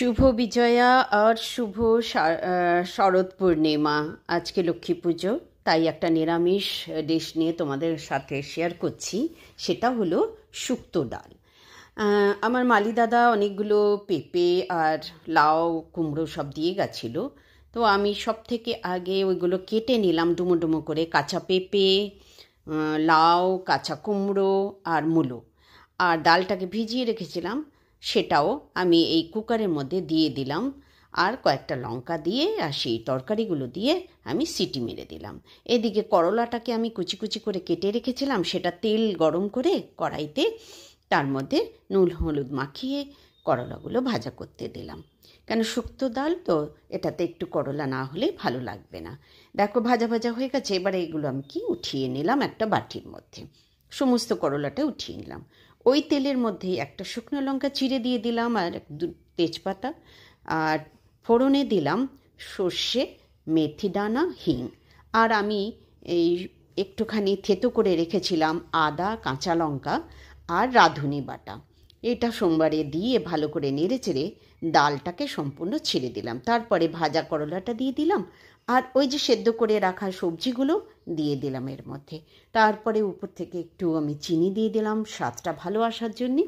শুভ বিজয়া আর শুভ শরৎ পূর্ণিমা। আজকে লক্ষ্মী পুজো, তাই একটা নিরামিষ ডিশ নিয়ে তোমাদের সাথে শেয়ার করছি। সেটা হলো শুক্তো ডাল। আমার মালি দাদা অনেকগুলো পেঁপে আর লাউ কুমড়ো সব দিয়ে গেছিলো, তো আমি সব থেকে আগে ওইগুলো কেটে নিলাম ডুমো ডুমো করে। কাঁচা পেঁপে, লাউ, কাঁচা কুমড়ো আর মূলো, আর ডালটাকে ভিজিয়ে রেখেছিলাম সেটাও আমি এই কুকারের মধ্যে দিয়ে দিলাম। আর কয়েকটা লঙ্কা দিয়ে আর সেই তরকারিগুলো দিয়ে আমি সিটি মেরে দিলাম। এদিকে করলাটাকে আমি কুচি কুচি করে কেটে রেখেছিলাম, সেটা তেল গরম করে কড়াইতে তার মধ্যে নুন হলুদ মাখিয়ে করলাগুলো ভাজা করতে দিলাম। কেন শুক্তো ডাল তো, এটাতে একটু করলা না হলে ভালো লাগবে না। দেখো ভাজা ভাজা হয়ে গেছে। এবার এইগুলো আমি উঠিয়ে নিলাম একটা বাটির মধ্যে। সমস্ত করলাটা উঠিয়ে নিলাম। ওই তেলের মধ্যে একটা শুকনো লঙ্কা চিড়ে দিয়ে দিলাম আর তেজপাতা, আর ফোড়নে দিলাম সর্ষে, মেথি দানা, হিং। আর আমি এই একটুখানি থেতো করে রেখেছিলাম আদা, কাঁচা লঙ্কা আর রাঁধুনি বাটা। এটা সোমবারে দিয়ে ভালো করে নেড়ে চেড়ে ডালটাকে সম্পূর্ণ ছেড়ে দিলাম। তারপরে ভাজা করলাটা দিয়ে দিলাম, আর ওই যে সেদ্ধ করে রাখা সবজিগুলো দিয়ে দিলাম এর মধ্যে। তারপরে উপর থেকে একটু আমি চিনি দিয়ে দিলাম স্বাদটা ভালো আসার জন্যে,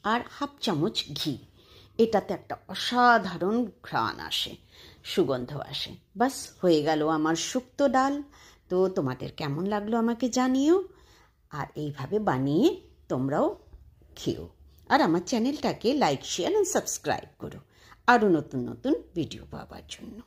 আর হাফ চামচ ঘি। এটাতে একটা অসাধারণ ঘ্রাণ আসে, সুগন্ধ আসে। বাস হয়ে গেল আমার শুক্তো ডাল। তো তোমাদের কেমন লাগলো আমাকে জানিও, আর এইভাবে বানিয়ে তোমরাও খেও। আর আমার চ্যানেলটাকে লাইক, শেয়ার আর সাবস্ক্রাইব করো আরও নতুন নতুন ভিডিও পাওয়ার জন্য।